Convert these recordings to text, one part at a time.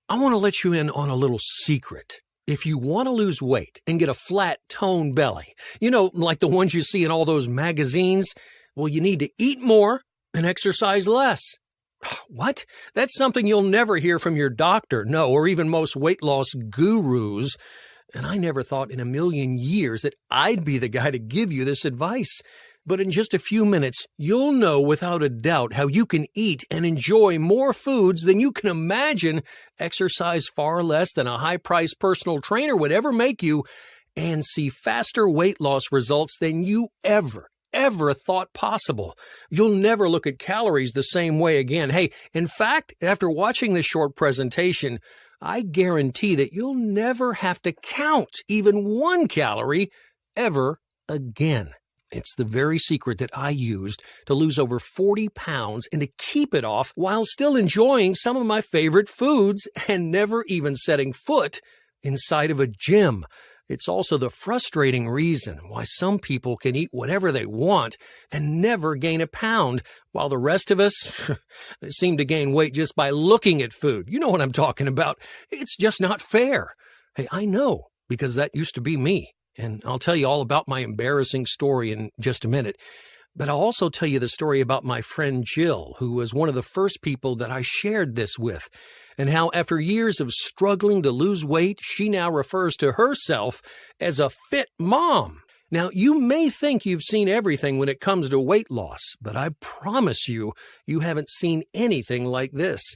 I want to let you in on a little secret. If you want to lose weight and get a flat, toned belly, like the ones you see in all those magazines, well, you need to eat more and exercise less. What? That's something you'll never hear from your doctor, no, or even most weight loss gurus. And I never thought in a million years that I'd be the guy to give you this advice. But in just a few minutes, you'll know without a doubt how you can eat and enjoy more foods than you can imagine, exercise far less than a high-priced personal trainer would ever make you, and see faster weight loss results than you ever thought possible. You'll never look at calories the same way again. Hey, in fact, after watching this short presentation, I guarantee that you'll never have to count even 1 calorie ever again. It's the very secret that I used to lose over 40 pounds and to keep it off while still enjoying some of my favorite foods and never even setting foot inside of a gym. It's also the frustrating reason why some people can eat whatever they want and never gain a pound, while the rest of us seem to gain weight just by looking at food. You know what I'm talking about. It's just not fair. Hey, I know, because that used to be me. And I'll tell you all about my embarrassing story in just a minute. But I'll also tell you the story about my friend Jill, who was one of the first people that I shared this with, and how after years of struggling to lose weight, she now refers to herself as a fit mom. Now, you may think you've seen everything when it comes to weight loss, but I promise you, you haven't seen anything like this.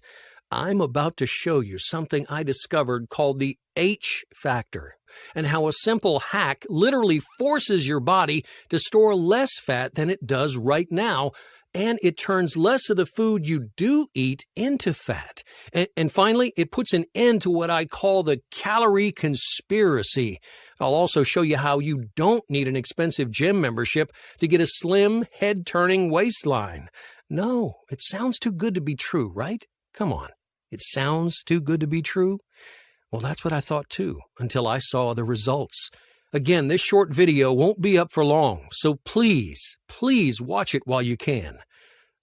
I'm about to show you something I discovered called the H factor, and how a simple hack literally forces your body to store less fat than it does right now, and it turns less of the food you do eat into fat. And finally, it puts an end to what I call the calorie conspiracy. I'll also show you how you don't need an expensive gym membership to get a slim, head-turning waistline. No, it sounds too good to be true, right? Come on. It sounds too good to be true? Well, that's what I thought too, until I saw the results. Again, this short video won't be up for long, so please watch it while you can.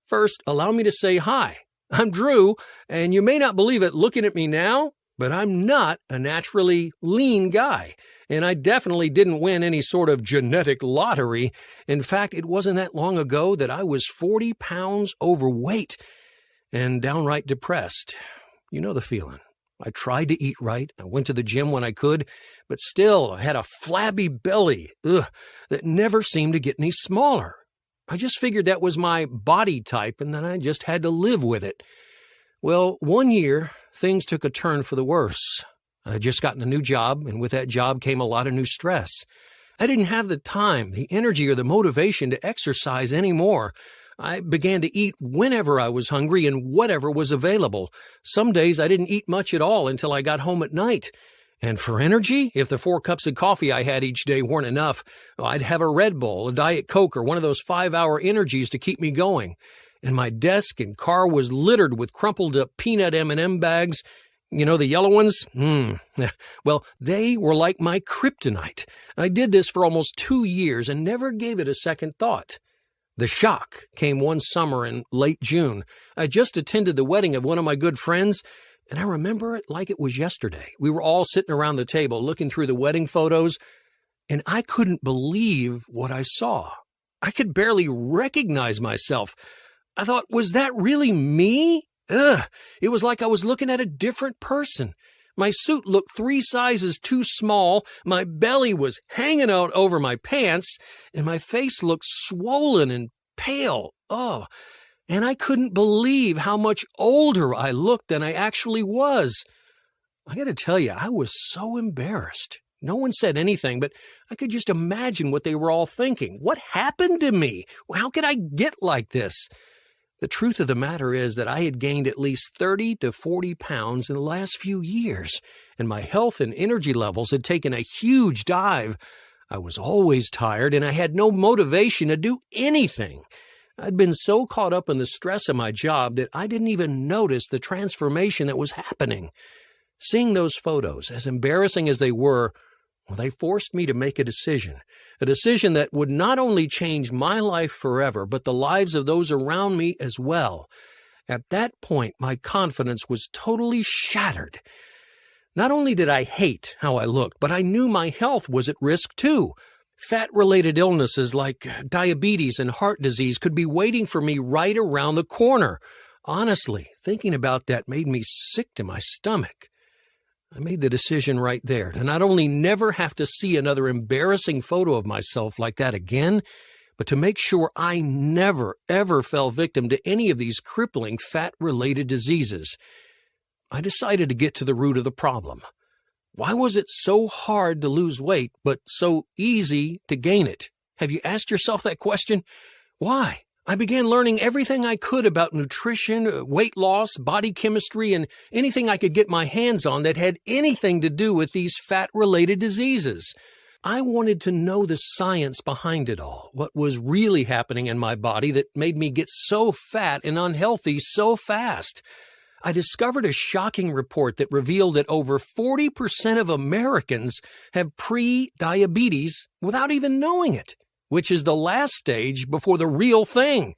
First, allow me to say hi. I'm Drew, and you may not believe it looking at me now, but I'm not a naturally lean guy, and I definitely didn't win any sort of genetic lottery. In fact, it wasn't that long ago that I was 40 pounds overweight and downright depressed. You know the feeling. I tried to eat right. I went to the gym when I could, but still I had a flabby belly that never seemed to get any smaller. I just figured that was my body type, and then I just had to live with it. Well, one year, things took a turn for the worse. I had just gotten a new job, and with that job came a lot of new stress. I didn't have the time, the energy, or the motivation to exercise anymore. I began to eat whenever I was hungry and whatever was available. Some days I didn't eat much at all until I got home at night. And for energy, if the 4 cups of coffee I had each day weren't enough, I'd have a Red Bull, a Diet Coke, or one of those 5-hour energies to keep me going. And my desk and car was littered with crumpled up peanut M&M bags. You know, the yellow ones? Well, they were like my kryptonite. I did this for almost 2 years and never gave it a second thought. The shock came one summer in late June. I just attended the wedding of one of my good friends, and I remember it like it was yesterday. We were all sitting around the table looking through the wedding photos, and I couldn't believe what I saw. I could barely recognize myself. I thought, was that really me? It was like I was looking at a different person. My suit looked 3 sizes too small, my belly was hanging out over my pants, and my face looked swollen and pale. And I couldn't believe how much older I looked than I actually was. I got to tell you, I was so embarrassed. No one said anything, but I could just imagine what they were all thinking. What happened to me? How could I get like this? The truth of the matter is that I had gained at least 30 to 40 pounds in the last few years, and my health and energy levels had taken a huge dive. I was always tired, and I had no motivation to do anything. I'd been so caught up in the stress of my job that I didn't even notice the transformation that was happening. Seeing those photos, as embarrassing as they were, well, they forced me to make a decision that would not only change my life forever, but the lives of those around me as well. At that point, my confidence was totally shattered. Not only did I hate how I looked, but I knew my health was at risk too. Fat-related illnesses like diabetes and heart disease could be waiting for me right around the corner. Honestly, thinking about that made me sick to my stomach. I made the decision right there to not only never have to see another embarrassing photo of myself like that again, but to make sure I never, ever fell victim to any of these crippling fat-related diseases. I decided to get to the root of the problem. Why was it so hard to lose weight, but so easy to gain it? Have you asked yourself that question? Why? I began learning everything I could about nutrition, weight loss, body chemistry, and anything I could get my hands on that had anything to do with these fat-related diseases. I wanted to know the science behind it all, what was really happening in my body that made me get so fat and unhealthy so fast. I discovered a shocking report that revealed that over 40% of Americans have pre-diabetes without even knowing it, which is the last stage before the real thing.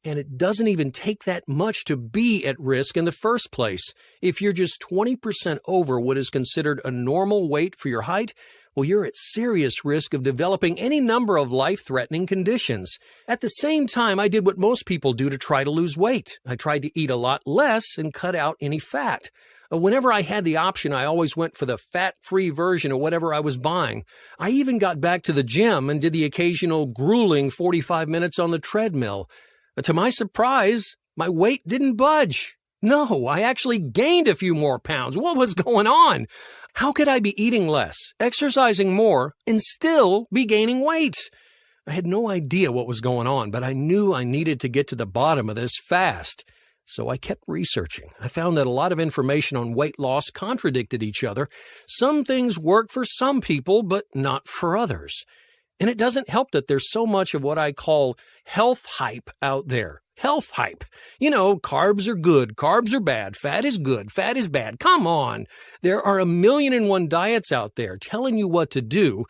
And it doesn't even take that much to be at risk in the first place. If you're just 20% over what is considered a normal weight for your height, well, you're at serious risk of developing any number of life-threatening conditions. At the same time, I did what most people do to try to lose weight. I tried to eat a lot less and cut out any fat. Whenever I had the option, I always went for the fat-free version of whatever I was buying. I even got back to the gym and did the occasional grueling 45 minutes on the treadmill. But to my surprise, my weight didn't budge. No, I actually gained a few more pounds. What was going on? How could I be eating less, exercising more, and still be gaining weight? I had no idea what was going on, but I knew I needed to get to the bottom of this fast. So I kept researching. I found that a lot of information on weight loss contradicted each other. Some things work for some people, but not for others. And it doesn't help that there's so much of what I call health hype out there. Health hype. You know, carbs are good, carbs are bad, fat is good, fat is bad. Come on. There are 1,000,001 diets out there telling you what to do.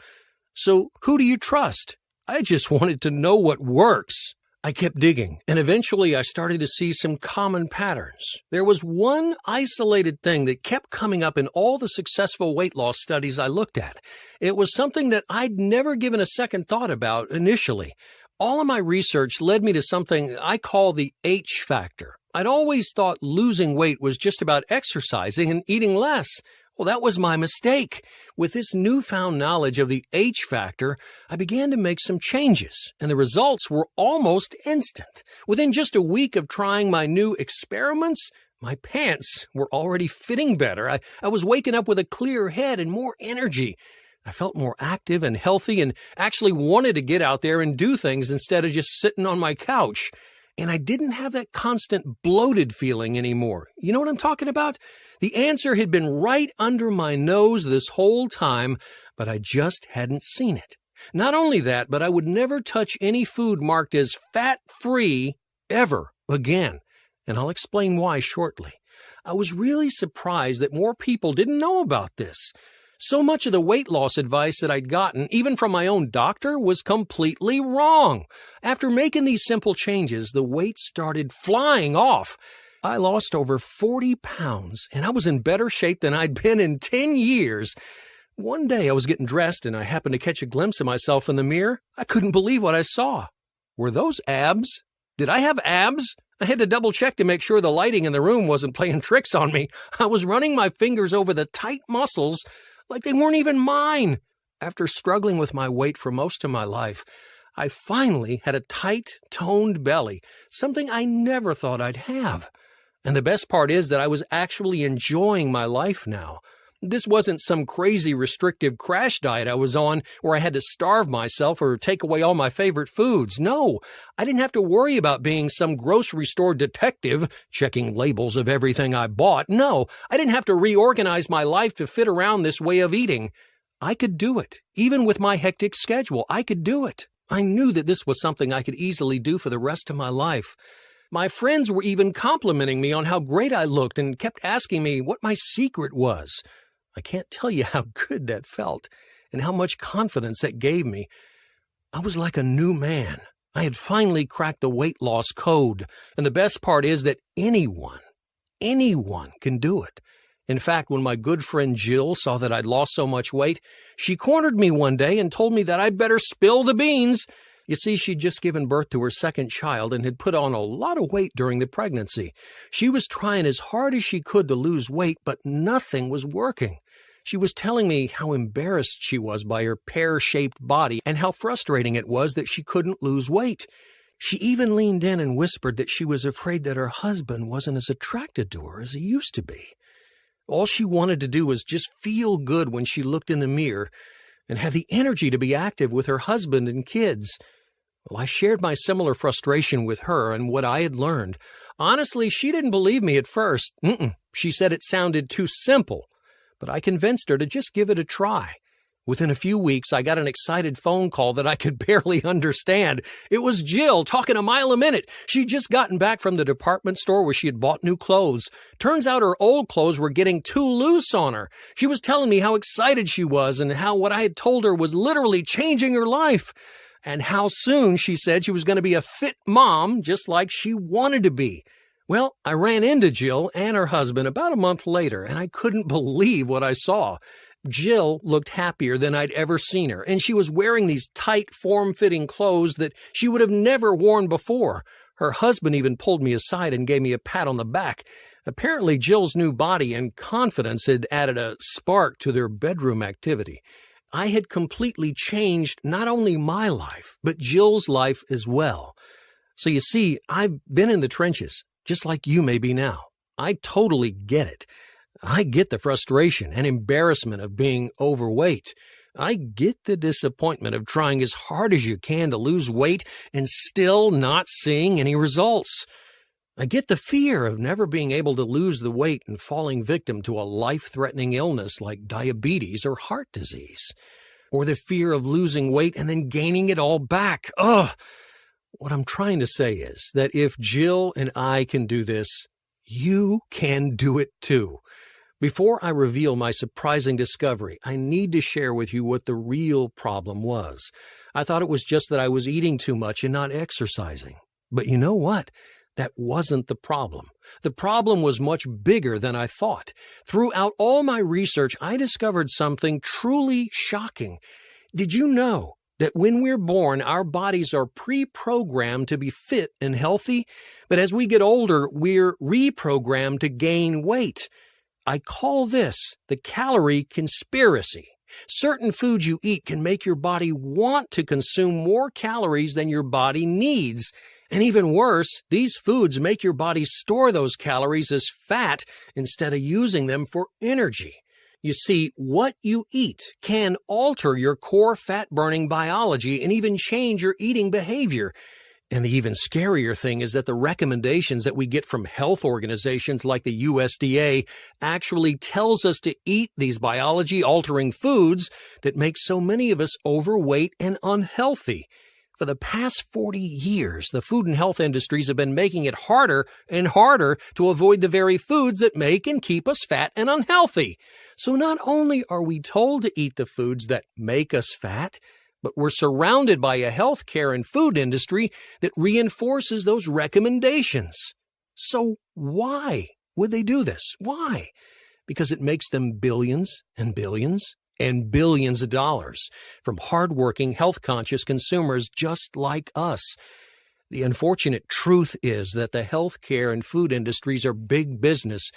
So who do you trust? I just wanted to know what works. I kept digging, and eventually I started to see some common patterns. There was one isolated thing that kept coming up in all the successful weight loss studies I looked at. It was something that I'd never given a second thought about initially. All of my research led me to something I call the H factor. I'd always thought losing weight was just about exercising and eating less. Well, that was my mistake. With this newfound knowledge of the H factor, I began to make some changes, and the results were almost instant. Within just a week of trying my new experiments, my pants were already fitting better. I was waking up with a clear head and more energy. I felt more active and healthy and actually wanted to get out there and do things instead of just sitting on my couch. And I didn't have that constant bloated feeling anymore. You know what I'm talking about? The answer had been right under my nose this whole time, but I just hadn't seen it. Not only that, but I would never touch any food marked as fat-free ever again. And I'll explain why shortly. I was really surprised that more people didn't know about this. So much of the weight loss advice that I'd gotten, even from my own doctor, was completely wrong. After making these simple changes, the weight started flying off. I lost over 40 pounds, and I was in better shape than I'd been in 10 years. One day I was getting dressed, and I happened to catch a glimpse of myself in the mirror. I couldn't believe what I saw. Were those abs? Did I have abs? I had to double-check to make sure the lighting in the room wasn't playing tricks on me. I was running my fingers over the tight muscles like they weren't even mine. After struggling with my weight for most of my life, I finally had a tight, toned belly, something I never thought I'd have. And the best part is that I was actually enjoying my life now. This wasn't some crazy restrictive crash diet I was on where I had to starve myself or take away all my favorite foods. No, I didn't have to worry about being some grocery store detective checking labels of everything I bought. No, I didn't have to reorganize my life to fit around this way of eating. I could do it. Even with my hectic schedule, I could do it. I knew that this was something I could easily do for the rest of my life. My friends were even complimenting me on how great I looked and kept asking me what my secret was. I can't tell you how good that felt and how much confidence that gave me. I was like a new man. I had finally cracked the weight loss code, and the best part is that anyone can do it. In fact, when my good friend Jill saw that I'd lost so much weight, she cornered me one day and told me that I'd better spill the beans. You see, she'd just given birth to her second child and had put on a lot of weight during the pregnancy. She was trying as hard as she could to lose weight, but nothing was working. She was telling me how embarrassed she was by her pear-shaped body and how frustrating it was that she couldn't lose weight. She even leaned in and whispered that she was afraid that her husband wasn't as attracted to her as he used to be. All she wanted to do was just feel good when she looked in the mirror and have the energy to be active with her husband and kids. Well, I shared my similar frustration with her and what I had learned. Honestly, she didn't believe me at first. She said it sounded too simple, but I convinced her to just give it a try. Within a few weeks, I got an excited phone call that I could barely understand. It was Jill talking a mile a minute. She'd just gotten back from the department store where she had bought new clothes. Turns out her old clothes were getting too loose on her. She was telling me how excited she was and how what I had told her was literally changing her life. And how soon she said she was going to be a fit mom just like she wanted to be. Well, I ran into Jill and her husband about a month later, and I couldn't believe what I saw. Jill looked happier than I'd ever seen her, and she was wearing these tight, form-fitting clothes that she would have never worn before. Her husband even pulled me aside and gave me a pat on the back. Apparently, Jill's new body and confidence had added a spark to their bedroom activity. I had completely changed not only my life, but Jill's life as well. So you see, I've been in the trenches, just like you may be now. I totally get it. I get the frustration and embarrassment of being overweight. I get the disappointment of trying as hard as you can to lose weight and still not seeing any results. I get the fear of never being able to lose the weight and falling victim to a life-threatening illness like diabetes or heart disease. Or the fear of losing weight and then gaining it all back. Ugh! What I'm trying to say is that if Jill and I can do this, you can do it too. Before I reveal my surprising discovery, I need to share with you what the real problem was. I thought it was just that I was eating too much and not exercising. But you know what? That wasn't the problem. The problem was much bigger than I thought. Throughout all my research, I discovered something truly shocking. Did you know that when we're born, our bodies are pre-programmed to be fit and healthy? But as we get older, we're reprogrammed to gain weight. I call this the calorie conspiracy. Certain foods you eat can make your body want to consume more calories than your body needs. And even worse, these foods make your body store those calories as fat instead of using them for energy. You see, what you eat can alter your core fat-burning biology and even change your eating behavior. And the even scarier thing is that the recommendations that we get from health organizations like the USDA actually tells us to eat these biology-altering foods that make so many of us overweight and unhealthy. For the past 40 years, the food and health industries have been making it harder and harder to avoid the very foods that make and keep us fat and unhealthy. So not only are we told to eat the foods that make us fat, but we're surrounded by a healthcare and food industry that reinforces those recommendations. So why would they do this? Why? Because it makes them billions and billions and billions of dollars from hardworking, health-conscious consumers just like us. The unfortunate truth is that the healthcare and food industries are big business,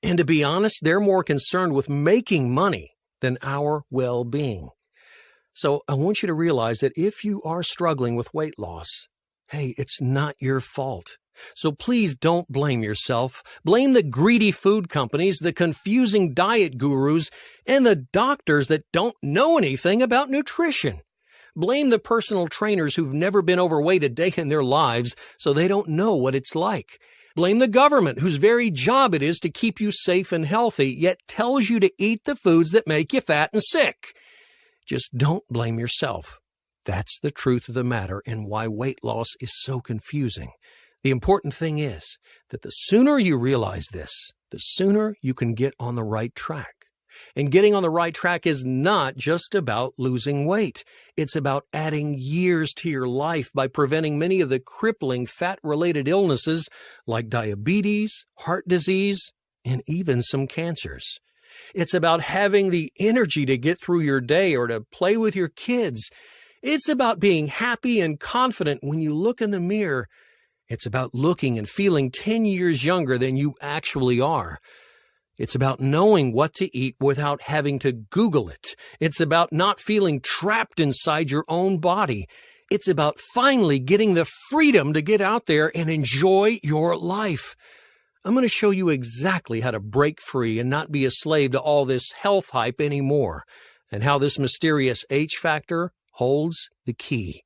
and to be honest, they're more concerned with making money than our well-being. So I want you to realize that if you are struggling with weight loss, hey, it's not your fault. So please don't blame yourself. Blame the greedy food companies, the confusing diet gurus, and the doctors that don't know anything about nutrition. Blame the personal trainers who've never been overweight a day in their lives, so they don't know what it's like. Blame the government, whose very job it is to keep you safe and healthy, yet tells you to eat the foods that make you fat and sick. Just don't blame yourself. That's the truth of the matter and why weight loss is so confusing. The important thing is that the sooner you realize this, the sooner you can get on the right track. And getting on the right track is not just about losing weight. It's about adding years to your life by preventing many of the crippling fat-related illnesses like diabetes, heart disease, and even some cancers. It's about having the energy to get through your day or to play with your kids. It's about being happy and confident when you look in the mirror. It's about looking and feeling 10 years younger than you actually are. It's about knowing what to eat without having to Google it. It's about not feeling trapped inside your own body. It's about finally getting the freedom to get out there and enjoy your life. I'm going to show you exactly how to break free and not be a slave to all this health hype anymore, and how this mysterious H factor holds the key.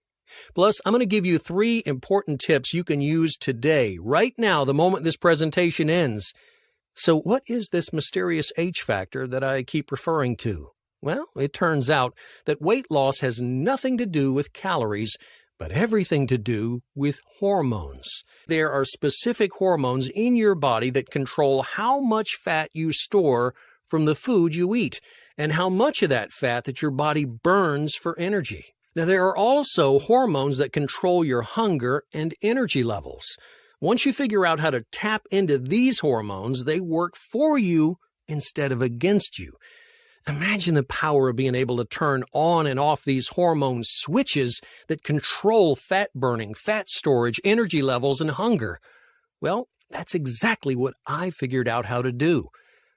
Plus, I'm going to give you 3 important tips you can use today, right now, the moment this presentation ends. So what is this mysterious H factor that I keep referring to? Well, it turns out that weight loss has nothing to do with calories, but everything to do with hormones. There are specific hormones in your body that control how much fat you store from the food you eat, and how much of that fat that your body burns for energy. Now, there are also hormones that control your hunger and energy levels. Once you figure out how to tap into these hormones, they work for you instead of against you. Imagine the power of being able to turn on and off these hormone switches that control fat burning, fat storage, energy levels, and hunger. Well, that's exactly what I figured out how to do.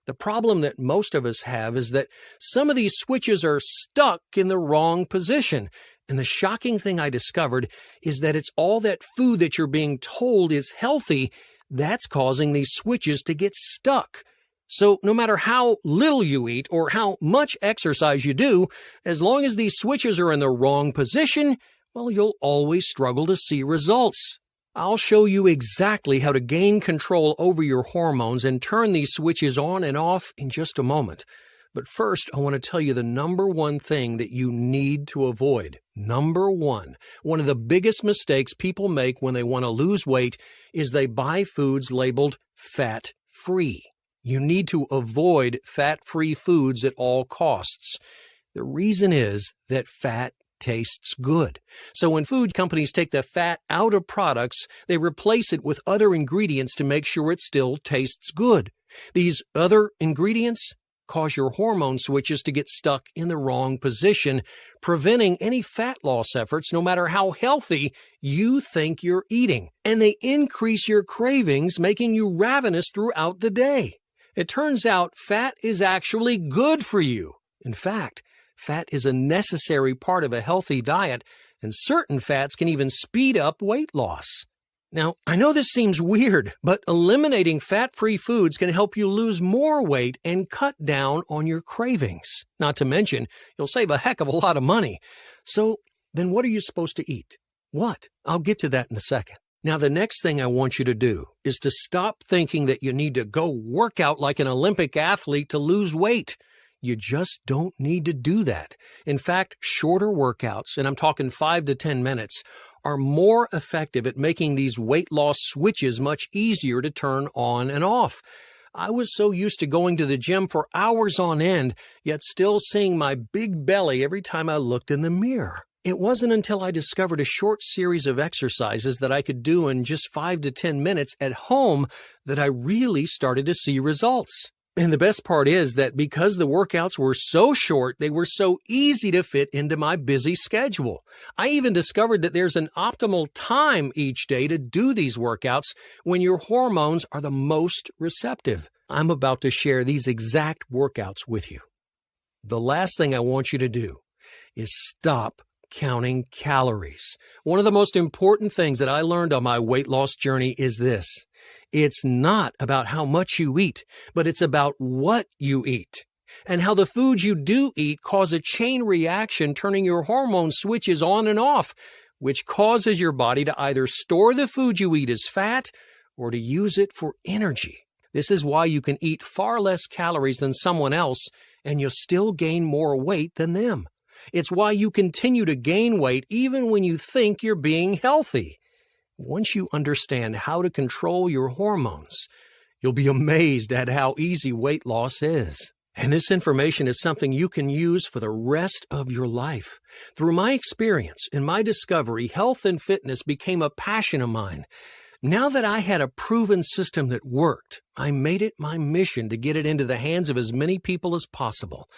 The problem that most of us have is that some of these switches are stuck in the wrong position. And the shocking thing I discovered is that it's all that food that you're being told is healthy that's causing these switches to get stuck. So no matter how little you eat or how much exercise you do, as long as these switches are in the wrong position, well, you'll always struggle to see results. I'll show you exactly how to gain control over your hormones and turn these switches on and off in just a moment. But first, I want to tell you the number one thing that you need to avoid. Number one of the biggest mistakes people make when they want to lose weight is they buy foods labeled fat-free. You need to avoid fat-free foods at all costs. The reason is that fat tastes good. So when food companies take the fat out of products, they replace it with other ingredients to make sure it still tastes good. These other ingredients cause your hormone switches to get stuck in the wrong position, preventing any fat loss efforts no matter how healthy you think you're eating. And they increase your cravings, making you ravenous throughout the day. It turns out fat is actually good for you. In fact, fat is a necessary part of a healthy diet, and certain fats can even speed up weight loss. Now, I know this seems weird, but eliminating fat-free foods can help you lose more weight and cut down on your cravings. Not to mention, you'll save a heck of a lot of money. So, then what are you supposed to eat? What? I'll get to that in a second. Now, the next thing I want you to do is to stop thinking that you need to go work out like an Olympic athlete to lose weight. You just don't need to do that. In fact, shorter workouts, and I'm talking 5 to 10 minutes, are more effective at making these weight loss switches much easier to turn on and off. I was so used to going to the gym for hours on end, yet still seeing my big belly every time I looked in the mirror. It wasn't until I discovered a short series of exercises that I could do in just 5 to 10 minutes at home that I really started to see results. And the best part is that because the workouts were so short, they were so easy to fit into my busy schedule. I even discovered that there's an optimal time each day to do these workouts when your hormones are the most receptive. I'm about to share these exact workouts with you. The last thing I want you to do is stop counting calories. One of the most important things that I learned on my weight loss journey is this. It's not about how much you eat, but it's about what you eat, and how the foods you do eat cause a chain reaction, turning your hormone switches on and off, which causes your body to either store the food you eat as fat or to use it for energy. This is why you can eat far less calories than someone else, and you'll still gain more weight than them. It's why you continue to gain weight even when you think you're being healthy. Once you understand how to control your hormones, you'll be amazed at how easy weight loss is. And this information is something you can use for the rest of your life. Through my experience and my discovery, health and fitness became a passion of mine. Now that I had a proven system that worked, I made it my mission to get it into the hands of as many people as possible.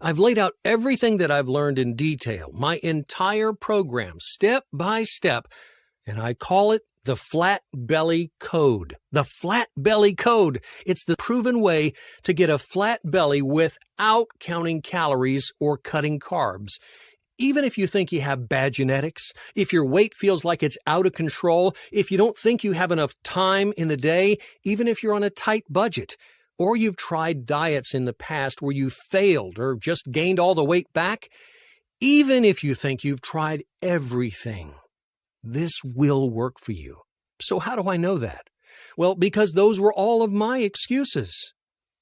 I've laid out everything that I've learned in detail, my entire program, step by step, and I call it the Flat Belly Code. The Flat Belly Code. It's the proven way to get a flat belly without counting calories or cutting carbs. Even if you think you have bad genetics, if your weight feels like it's out of control, if you don't think you have enough time in the day, even if you're on a tight budget, or you've tried diets in the past where you failed or just gained all the weight back, even if you think you've tried everything, this will work for you. So how do I know that? Well, because those were all of my excuses.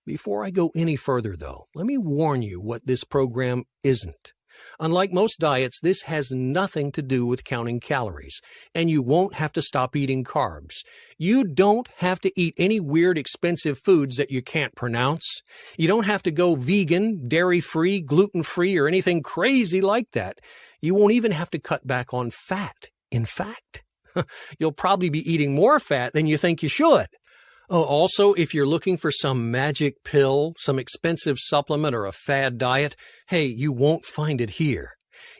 Before I go any further, though, let me warn you what this program isn't. Unlike most diets, this has nothing to do with counting calories, and you won't have to stop eating carbs. You don't have to eat any weird, expensive foods that you can't pronounce. You don't have to go vegan, dairy-free, gluten-free, or anything crazy like that. You won't even have to cut back on fat. In fact, you'll probably be eating more fat than you think you should. Oh, also, if you're looking for some magic pill, some expensive supplement, or a fad diet, hey, you won't find it here.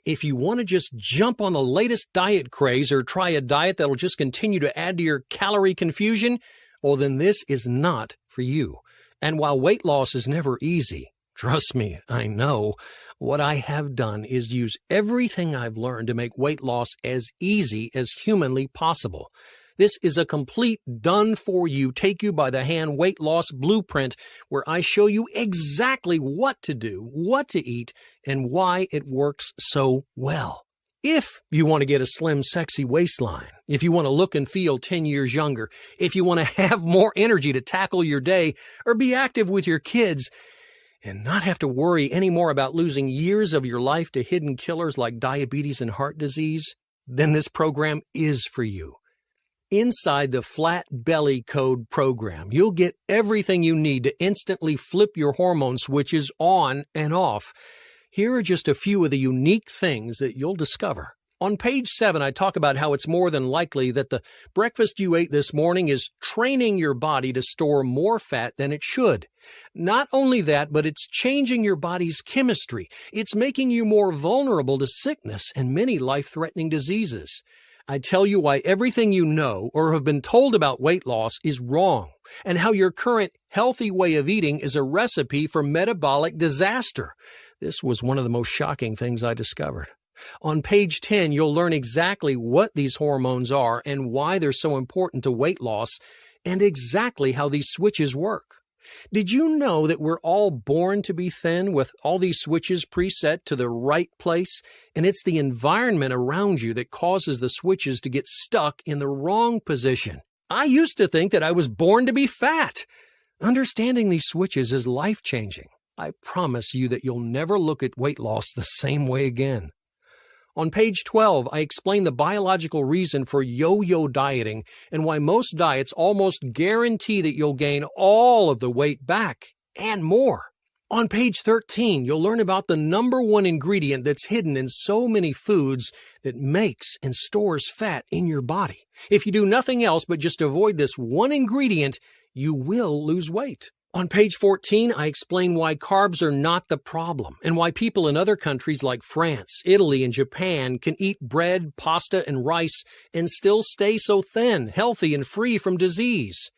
If you want to just jump on the latest diet craze or try a diet that'll just continue to add to your calorie confusion, well, then this is not for you. And while weight loss is never easy, trust me, I know, what I have done is use everything I've learned to make weight loss as easy as humanly possible. This is a complete done-for-you, take-you-by-the-hand weight loss blueprint where I show you exactly what to do, what to eat, and why it works so well. If you want to get a slim, sexy waistline, if you want to look and feel 10 years younger, if you want to have more energy to tackle your day or be active with your kids, and not have to worry anymore about losing years of your life to hidden killers like diabetes and heart disease, then this program is for you. Inside the Flat Belly Code program, you'll get everything you need to instantly flip your hormone switches on and off. Here are just a few of the unique things that you'll discover. On page 7, I talk about how it's more than likely that the breakfast you ate this morning is training your body to store more fat than it should. Not only that, but it's changing your body's chemistry. It's making you more vulnerable to sickness and many life-threatening diseases. I tell you why everything you know or have been told about weight loss is wrong, and how your current healthy way of eating is a recipe for metabolic disaster. This was one of the most shocking things I discovered. On page 10, you'll learn exactly what these hormones are and why they're so important to weight loss, and exactly how these switches work. Did you know that we're all born to be thin with all these switches preset to the right place? And it's the environment around you that causes the switches to get stuck in the wrong position. I used to think that I was born to be fat. Understanding these switches is life-changing. I promise you that you'll never look at weight loss the same way again. On page 12, I explain the biological reason for yo-yo dieting and why most diets almost guarantee that you'll gain all of the weight back and more. On page 13, you'll learn about the number one ingredient that's hidden in so many foods that makes and stores fat in your body. If you do nothing else but just avoid this one ingredient, you will lose weight. On page 14, I explain why carbs are not the problem and why people in other countries like France, Italy, and Japan can eat bread, pasta, and rice and still stay so thin, healthy, and free from disease.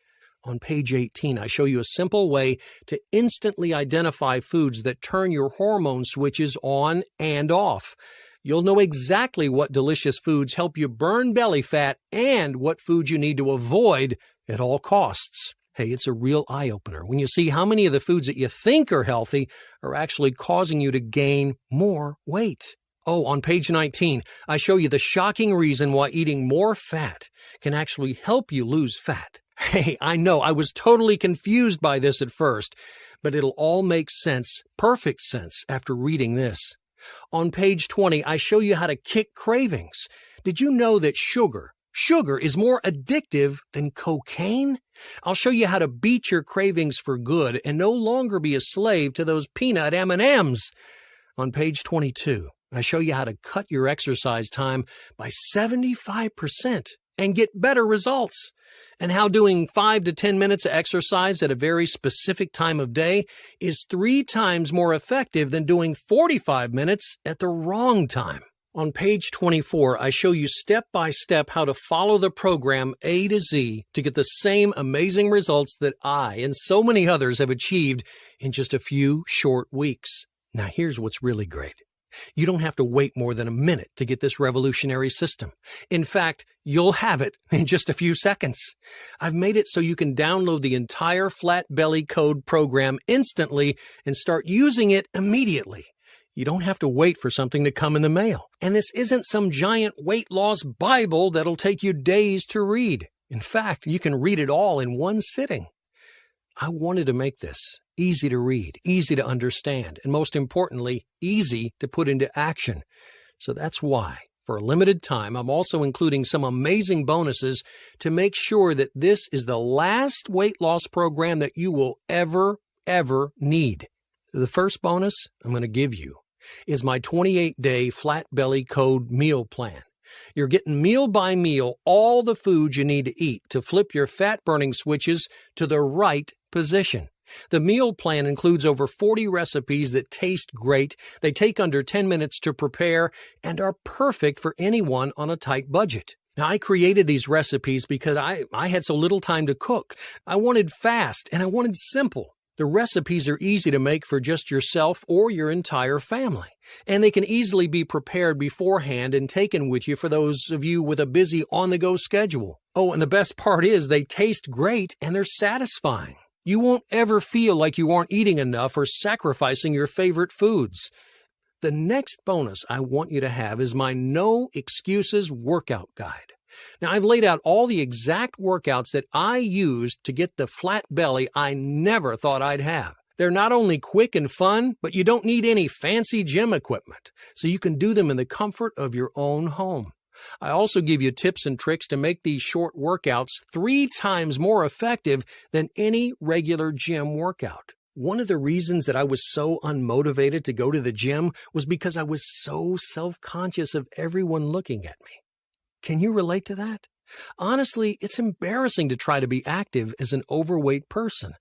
On page 18, I show you a simple way to instantly identify foods that turn your hormone switches on and off. You'll know exactly what delicious foods help you burn belly fat and what foods you need to avoid at all costs. Hey, it's a real eye-opener when you see how many of the foods that you think are healthy are actually causing you to gain more weight. Oh, on page 19, I show you the shocking reason why eating more fat can actually help you lose fat. Hey, I know I was totally confused by this at first, but it'll all make sense, perfect sense, after reading this. On page 20, I show you how to kick cravings. Did you know that sugar Sugar is more addictive than cocaine? I'll show you how to beat your cravings for good and no longer be a slave to those peanut M&Ms. On page 22, I show you how to cut your exercise time by 75% and get better results, and how doing 5 to 10 minutes of exercise at a very specific time of day is 3 times more effective than doing 45 minutes at the wrong time. On page 24, I show you step by step how to follow the program A to Z to get the same amazing results that I and so many others have achieved in just a few short weeks. Now here's what's really great. You don't have to wait more than a minute to get this revolutionary system. In fact, you'll have it in just a few seconds. I've made it so you can download the entire Flat Belly Code program instantly and start using it immediately. You don't have to wait for something to come in the mail. And this isn't some giant weight loss Bible that'll take you days to read. In fact, you can read it all in one sitting. I wanted to make this easy to read, easy to understand, and most importantly, easy to put into action. So that's why, for a limited time, I'm also including some amazing bonuses to make sure that this is the last weight loss program that you will ever need. The first bonus I'm going to give you is my 28-day Flat Belly Code meal plan. You're getting meal by meal all the foods you need to eat to flip your fat-burning switches to the right position. The meal plan includes over 40 recipes that taste great, they take under 10 minutes to prepare, and are perfect for anyone on a tight budget. Now, I created these recipes because I had so little time to cook. I wanted fast and I wanted simple. The recipes are easy to make for just yourself or your entire family, and they can easily be prepared beforehand and taken with you for those of you with a busy on-the-go schedule. Oh, and the best part is they taste great and they're satisfying. You won't ever feel like you aren't eating enough or sacrificing your favorite foods. The next bonus I want you to have is my No Excuses Workout Guide. Now, I've laid out all the exact workouts that I used to get the flat belly I never thought I'd have. They're not only quick and fun, but you don't need any fancy gym equipment, so you can do them in the comfort of your own home. I also give you tips and tricks to make these short workouts 3 times more effective than any regular gym workout. One of the reasons that I was so unmotivated to go to the gym was because I was so self-conscious of everyone looking at me. Can you relate to that? Honestly, it's embarrassing to try to be active as an overweight person.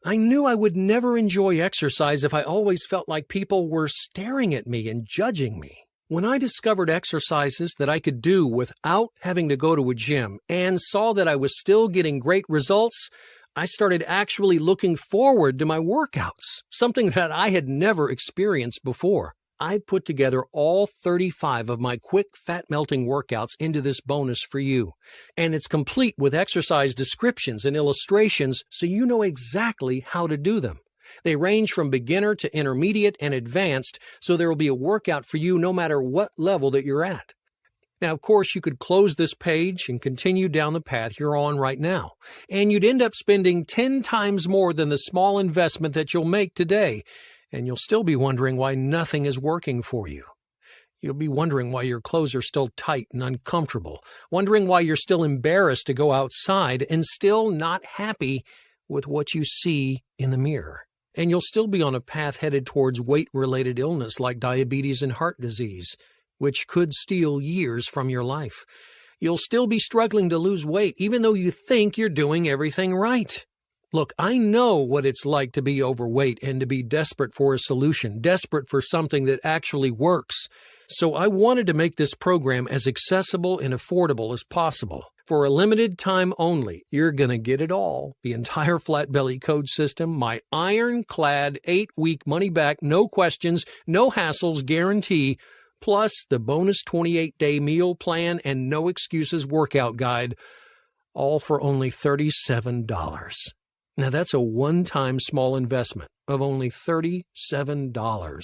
I knew I would never enjoy exercise if I always felt like people were staring at me and judging me. When I discovered exercises that I could do without having to go to a gym and saw that I was still getting great results, I started actually looking forward to my workouts, something that I had never experienced before. I put together all 35 of my quick fat-melting workouts into this bonus for you, and it's complete with exercise descriptions and illustrations so you know exactly how to do them. They range from beginner to intermediate and advanced, so there will be a workout for you no matter what level that you're at. Now, of course, you could close this page and continue down the path you're on right now, and you'd end up spending 10 times more than the small investment that you'll make today. And you'll still be wondering why nothing is working for you. You'll be wondering why your clothes are still tight and uncomfortable, wondering why you're still embarrassed to go outside and still not happy with what you see in the mirror. And you'll still be on a path headed towards weight-related illness like diabetes and heart disease, which could steal years from your life. You'll still be struggling to lose weight even though you think you're doing everything right. Look, I know what it's like to be overweight and to be desperate for a solution, desperate for something that actually works. So I wanted to make this program as accessible and affordable as possible. For a limited time only, you're going to get it all. The entire Flat Belly Code system, my ironclad 8-week money-back, no questions, no hassles guarantee, plus the bonus 28-day meal plan and No Excuses Workout Guide, all for only $37. Now, that's a one-time small investment of only $37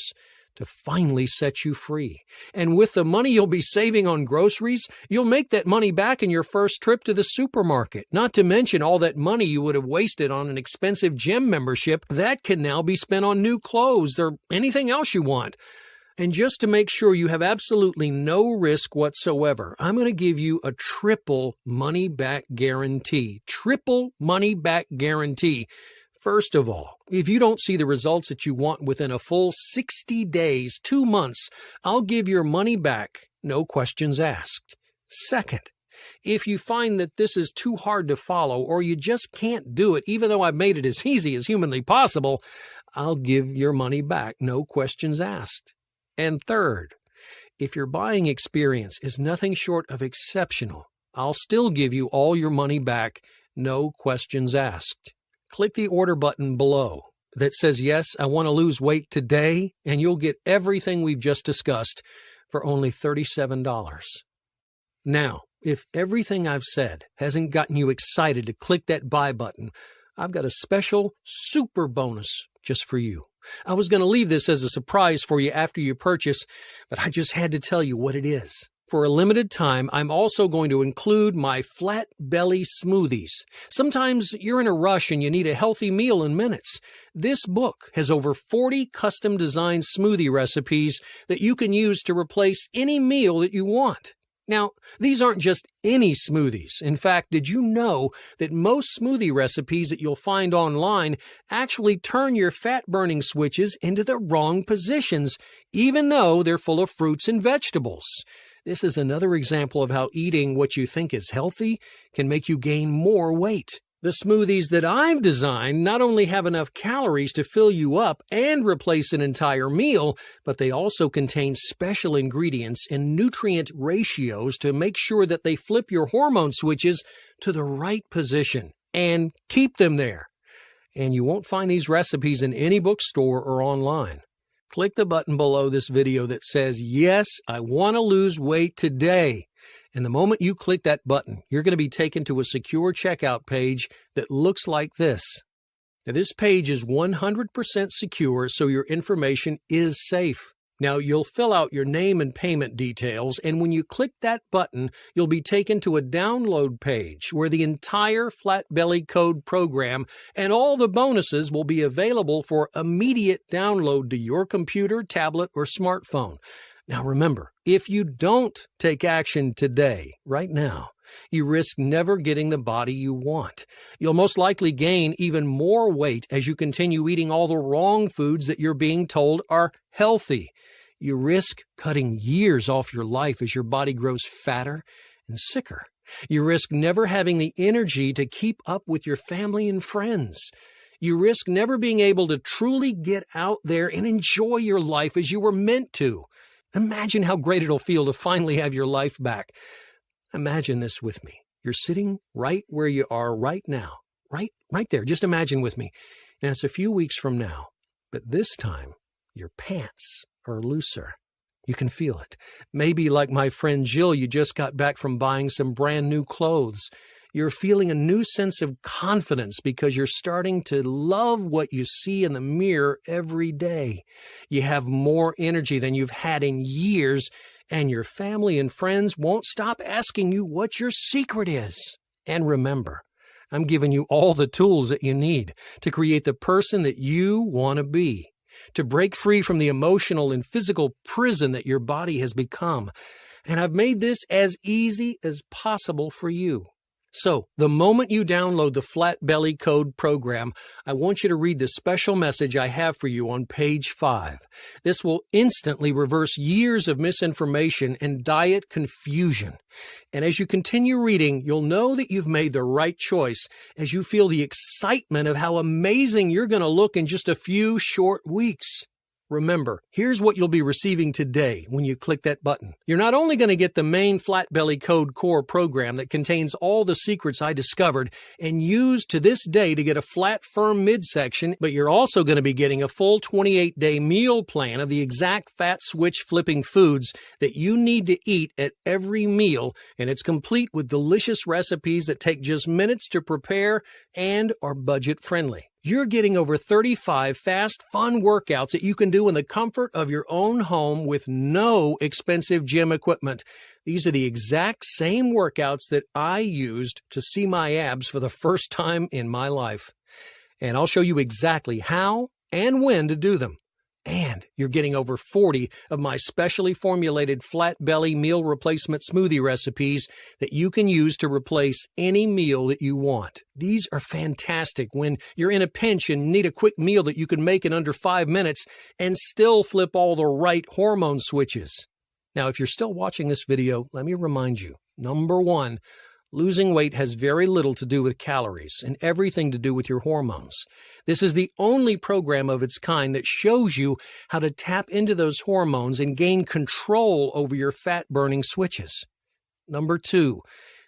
to finally set you free. And with the money you'll be saving on groceries, you'll make that money back in your first trip to the supermarket, not to mention all that money you would have wasted on an expensive gym membership that can now be spent on new clothes or anything else you want. And just to make sure you have absolutely no risk whatsoever, I'm going to give you a triple money-back guarantee. Triple money-back guarantee. First of all, if you don't see the results that you want within a full 60 days, 2 months, I'll give your money back, no questions asked. Second, if you find that this is too hard to follow or you just can't do it, even though I've made it as easy as humanly possible, I'll give your money back, no questions asked. And third, if your buying experience is nothing short of exceptional, I'll still give you all your money back, no questions asked. Click the order button below that says, yes, I want to lose weight today, and you'll get everything we've just discussed for only $37. Now, if everything I've said hasn't gotten you excited to click that buy button, I've got a special super bonus just for you. I was going to leave this as a surprise for you after you purchase, but I just had to tell you what it is. For a limited time, I'm also going to include my flat belly smoothies. Sometimes you're in a rush and you need a healthy meal in minutes. This book has over 40 custom designed smoothie recipes that you can use to replace any meal that you want. Now, these aren't just any smoothies. In fact, did you know that most smoothie recipes that you'll find online actually turn your fat-burning switches into the wrong positions, even though they're full of fruits and vegetables? This is another example of how eating what you think is healthy can make you gain more weight. The smoothies that I've designed not only have enough calories to fill you up and replace an entire meal, but they also contain special ingredients and nutrient ratios to make sure that they flip your hormone switches to the right position and keep them there. And you won't find these recipes in any bookstore or online. Click the button below this video that says, yes, I want to lose weight today. And the moment you click that button, you're going to be taken to a secure checkout page that looks like this. Now, this page is 100% secure, so your information is safe. Now, you'll fill out your name and payment details, and when you click that button, you'll be taken to a download page where the entire Flat Belly Code program and all the bonuses will be available for immediate download to your computer, tablet, or smartphone. Now remember, if you don't take action today, right now, you risk never getting the body you want. You'll most likely gain even more weight as you continue eating all the wrong foods that you're being told are healthy. You risk cutting years off your life as your body grows fatter and sicker. You risk never having the energy to keep up with your family and friends. You risk never being able to truly get out there and enjoy your life as you were meant to. Imagine how great it'll feel to finally have your life back. Imagine this with me. You're sitting right where you are right now. Right there. Just imagine with me. And it's a few weeks from now. But this time, your pants are looser. You can feel it. Maybe like my friend Jill, you just got back from buying some brand new clothes. You're feeling a new sense of confidence because you're starting to love what you see in the mirror every day. You have more energy than you've had in years, and your family and friends won't stop asking you what your secret is. And remember, I'm giving you all the tools that you need to create the person that you want to be, to break free from the emotional and physical prison that your body has become. And I've made this as easy as possible for you. So, the moment you download the Flat Belly Code program, I want you to read the special message I have for you on page 5. This will instantly reverse years of misinformation and diet confusion. And as you continue reading, you'll know that you've made the right choice as you feel the excitement of how amazing you're going to look in just a few short weeks. Remember, here's what you'll be receiving today when you click that button. You're not only going to get the main Flat Belly Code Core program that contains all the secrets I discovered and used to this day to get a flat, firm midsection, but you're also going to be getting a full 28-day meal plan of the exact fat switch flipping foods that you need to eat at every meal, and it's complete with delicious recipes that take just minutes to prepare and are budget friendly. You're getting over 35 fast, fun workouts that you can do in the comfort of your own home with no expensive gym equipment. These are the exact same workouts that I used to see my abs for the first time in my life. And I'll show you exactly how and when to do them. And you're getting over 40 of my specially formulated flat belly meal replacement smoothie recipes that you can use to replace any meal that you want. These are fantastic when you're in a pinch and need a quick meal that you can make in under 5 minutes and still flip all the right hormone switches. Now, if you're still watching this video, let me remind you, number one, losing weight has very little to do with calories and everything to do with your hormones. This is the only program of its kind that shows you how to tap into those hormones and gain control over your fat-burning switches. Number two,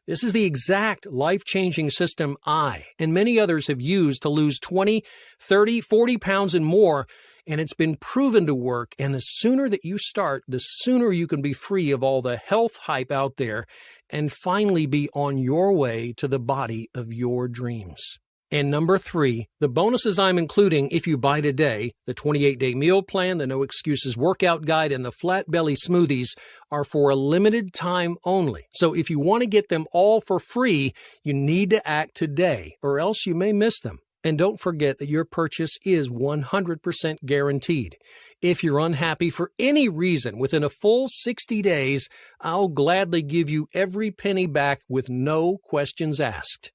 this is the exact life-changing system I and many others have used to lose 20, 30, 40 pounds and more, and it's been proven to work, and the sooner that you start, the sooner you can be free of all the health hype out there and finally be on your way to the body of your dreams. And number three, the bonuses I'm including if you buy today, the 28-day meal plan, the No Excuses workout guide, and the flat belly smoothies are for a limited time only. So if you want to get them all for free, you need to act today, or else you may miss them. And don't forget that your purchase is 100% guaranteed. If you're unhappy for any reason within a full 60 days, I'll gladly give you every penny back with no questions asked.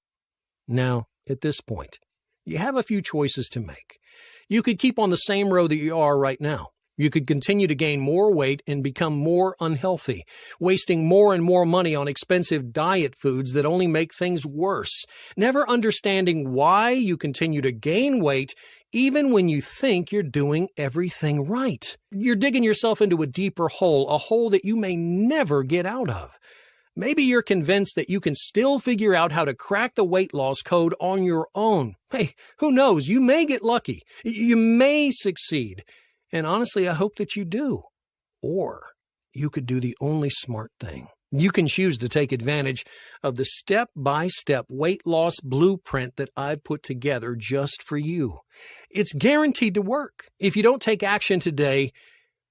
Now, at this point, you have a few choices to make. You could keep on the same road that you are right now. You could continue to gain more weight and become more unhealthy, wasting more and more money on expensive diet foods that only make things worse, never understanding why you continue to gain weight even when you think you're doing everything right. You're digging yourself into a deeper hole, a hole that you may never get out of. Maybe you're convinced that you can still figure out how to crack the weight loss code on your own. Hey, who knows? You may get lucky. You may succeed. And honestly, I hope that you do. Or you could do the only smart thing. You can choose to take advantage of the step-by-step weight loss blueprint that I've put together just for you. It's guaranteed to work. If you don't take action today,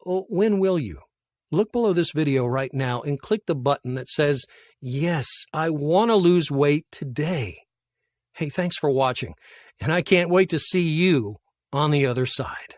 well, when will you? Look below this video right now and click the button that says, "Yes, I want to lose weight today." Hey, thanks for watching, and I can't wait to see you on the other side.